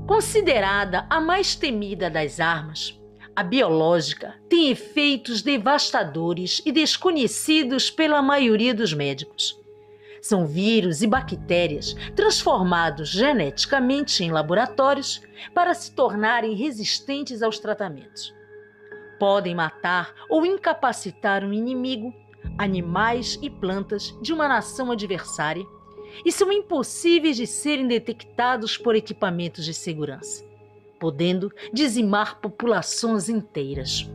Considerada a mais temida das armas, a biológica tem efeitos devastadores e desconhecidos pela maioria dos médicos. São vírus e bactérias transformados geneticamente em laboratórios para se tornarem resistentes aos tratamentos. Podem matar ou incapacitar um inimigo, animais e plantas de uma nação adversária, e são impossíveis de serem detectados por equipamentos de segurança, podendo dizimar populações inteiras.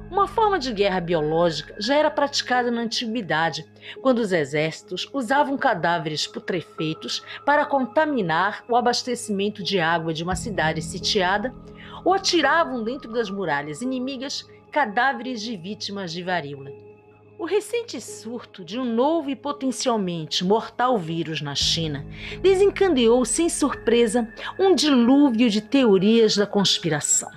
Uma forma de guerra biológica já era praticada na antiguidade, quando os exércitos usavam cadáveres putrefeitos para contaminar o abastecimento de água de uma cidade sitiada, ou atiravam dentro das muralhas inimigas cadáveres de vítimas de varíola. O recente surto de um novo e potencialmente mortal vírus na China desencadeou, sem surpresa, um dilúvio de teorias da conspiração.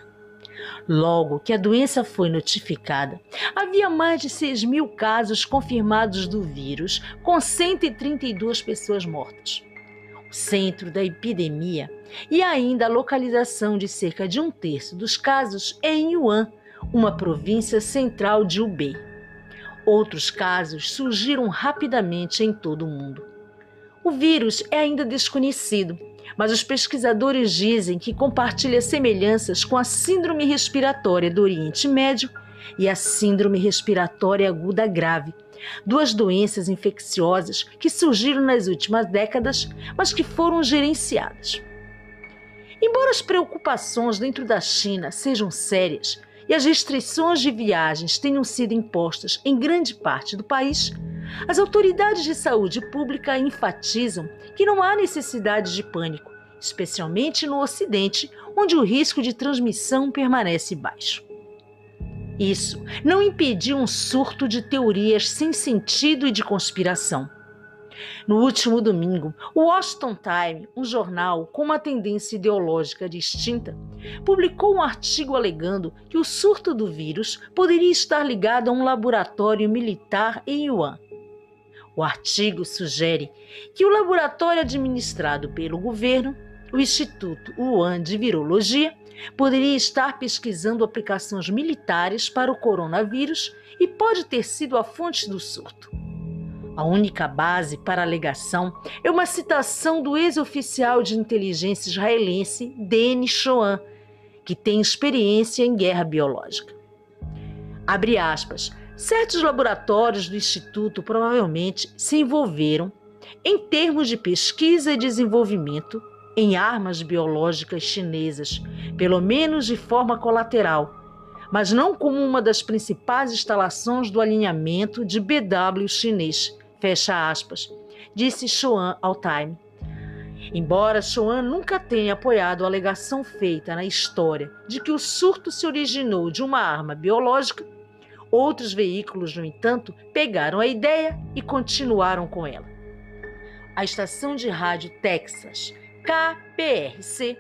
Logo que a doença foi notificada, havia mais de 6.000 casos confirmados do vírus, com 132 pessoas mortas. O centro da epidemia e ainda a localização de cerca de 1/3 dos casos é em Wuhan, uma província central de Hubei. Outros casos surgiram rapidamente em todo o mundo. O vírus é ainda desconhecido, mas os pesquisadores dizem que compartilha semelhanças com a síndrome respiratória do Oriente Médio e a síndrome respiratória aguda grave, duas doenças infecciosas que surgiram nas últimas décadas, mas que foram gerenciadas. Embora as preocupações dentro da China sejam sérias e as restrições de viagens tenham sido impostas em grande parte do país, as autoridades de saúde pública enfatizam que não há necessidade de pânico, especialmente no Ocidente, onde o risco de transmissão permanece baixo. Isso não impediu um surto de teorias sem sentido e de conspiração. No último domingo, o Washington Times, um jornal com uma tendência ideológica distinta, publicou um artigo alegando que o surto do vírus poderia estar ligado a um laboratório militar em Wuhan. O artigo sugere que o laboratório administrado pelo governo, o Instituto Wuhan de Virologia, poderia estar pesquisando aplicações militares para o coronavírus e pode ter sido a fonte do surto. A única base para a alegação é uma citação do ex-oficial de inteligência israelense Dennis Schoen, que tem experiência em guerra biológica. Abre aspas. Certos laboratórios do Instituto provavelmente se envolveram, em termos de pesquisa e desenvolvimento, em armas biológicas chinesas, pelo menos de forma colateral, mas não como uma das principais instalações do alinhamento de BW chinês, fecha aspas, disse Schoen ao Time. Embora Schoen nunca tenha apoiado a alegação feita na história de que o surto se originou de uma arma biológica, outros veículos, no entanto, pegaram a ideia e continuaram com ela. A estação de rádio Texas, KPRC,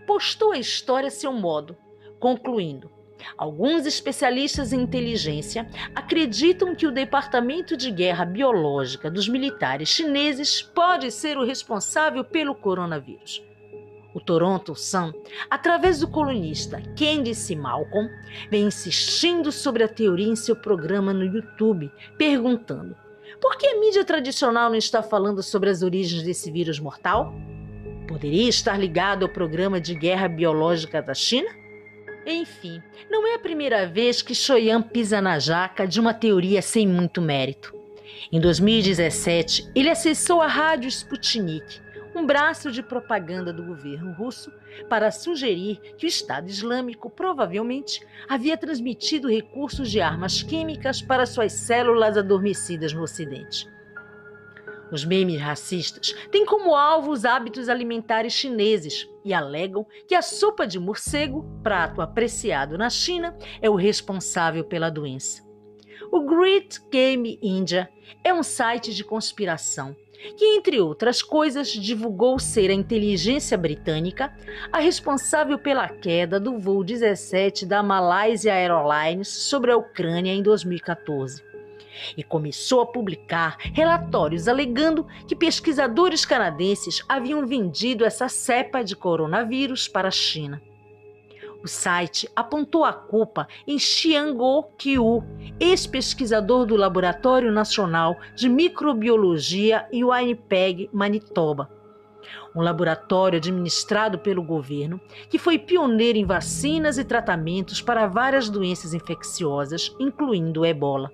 postou a história a seu modo, concluindo: alguns especialistas em inteligência acreditam que o Departamento de Guerra Biológica dos militares chineses pode ser o responsável pelo coronavírus. O Toronto Sun, através do colunista Candice Malcolm, vem insistindo sobre a teoria em seu programa no YouTube, perguntando: por que a mídia tradicional não está falando sobre as origens desse vírus mortal? Poderia estar ligado ao programa de guerra biológica da China? Enfim, não é a primeira vez que Schoen pisa na jaca de uma teoria sem muito mérito. Em 2017, ele acessou a rádio Sputnik, um braço de propaganda do governo russo, para sugerir que o Estado Islâmico provavelmente havia transmitido recursos de armas químicas para suas células adormecidas no Ocidente. Os memes racistas têm como alvo os hábitos alimentares chineses e alegam que a sopa de morcego, prato apreciado na China, é o responsável pela doença. O Great Game India é um site de conspiração que, entre outras coisas, divulgou ser a inteligência britânica a responsável pela queda do voo 17 da Malaysia Airlines sobre a Ucrânia em 2014. e começou a publicar relatórios alegando que pesquisadores canadenses haviam vendido essa cepa de coronavírus para a China. O site apontou a culpa em Xiang Qiu, ex-pesquisador do Laboratório Nacional de Microbiologia em Winnipeg, Manitoba, um laboratório administrado pelo governo que foi pioneiro em vacinas e tratamentos para várias doenças infecciosas, incluindo o ebola.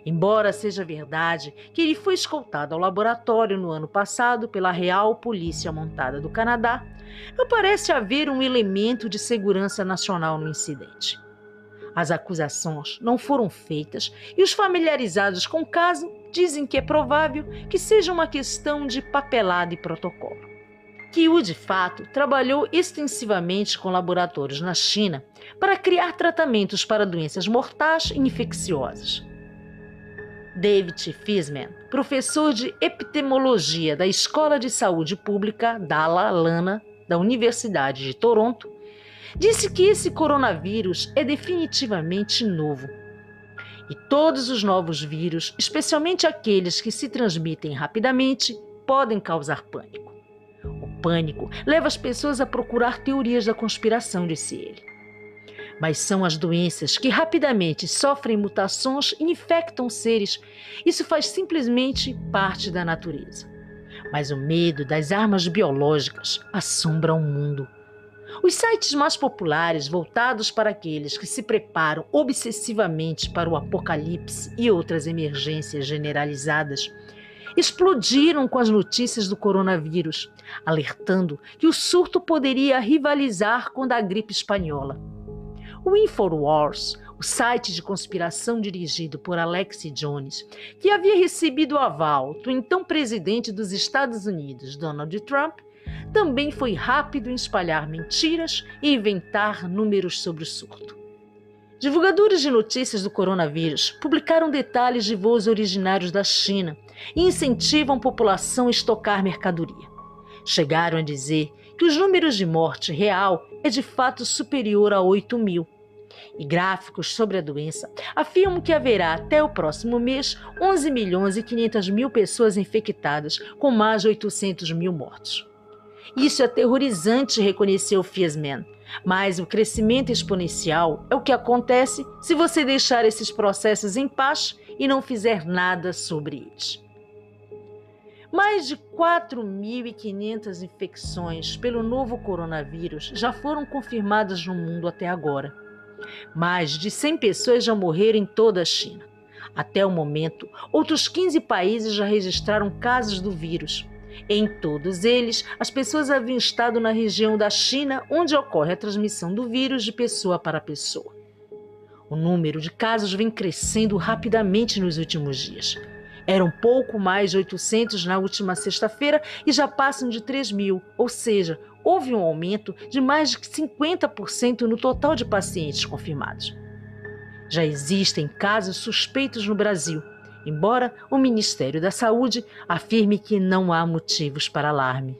Embora seja verdade que ele foi escoltado ao laboratório no ano passado pela Real Polícia Montada do Canadá, não parece haver um elemento de segurança nacional no incidente. As acusações não foram feitas e os familiarizados com o caso dizem que é provável que seja uma questão de papelada e protocolo. Qiu, de fato, trabalhou extensivamente com laboratórios na China para criar tratamentos para doenças mortais e infecciosas. David Fiesman, professor de epidemiologia da Escola de Saúde Pública Dalla Lana, da Universidade de Toronto, disse que esse coronavírus é definitivamente novo. E todos os novos vírus, especialmente aqueles que se transmitem rapidamente, podem causar pânico. O pânico leva as pessoas a procurar teorias da conspiração, disse ele. Mas são as doenças que rapidamente sofrem mutações e infectam seres. Isso faz simplesmente parte da natureza. Mas o medo das armas biológicas assombra o mundo. Os sites mais populares, voltados para aqueles que se preparam obsessivamente para o apocalipse e outras emergências generalizadas, explodiram com as notícias do coronavírus, alertando que o surto poderia rivalizar com o da gripe espanhola. O InfoWars, o site de conspiração dirigido por Alex Jones, que havia recebido o aval do então presidente dos Estados Unidos, Donald Trump, também foi rápido em espalhar mentiras e inventar números sobre o surto. Divulgadores de notícias do coronavírus publicaram detalhes de voos originários da China e incentivam a população a estocar mercadoria. Chegaram a dizer que os números de morte real é de fato superior a 8.000. E gráficos sobre a doença afirmam que haverá até o próximo mês 11.500.000 pessoas infectadas, com mais de 800.000 mortos. Isso é aterrorizante, reconheceu Fiesman, mas o crescimento exponencial é o que acontece se você deixar esses processos em paz e não fizer nada sobre eles. Mais de 4.500 infecções pelo novo coronavírus já foram confirmadas no mundo até agora. Mais de 100 pessoas já morreram em toda a China. Até o momento, outros 15 países já registraram casos do vírus. Em todos eles, as pessoas haviam estado na região da China onde ocorre a transmissão do vírus de pessoa para pessoa. O número de casos vem crescendo rapidamente nos últimos dias. Eram pouco mais de 800 na última sexta-feira e já passam de 3.000, ou seja, houve um aumento de mais de 50% no total de pacientes confirmados. Já existem casos suspeitos no Brasil, embora o Ministério da Saúde afirme que não há motivos para alarme.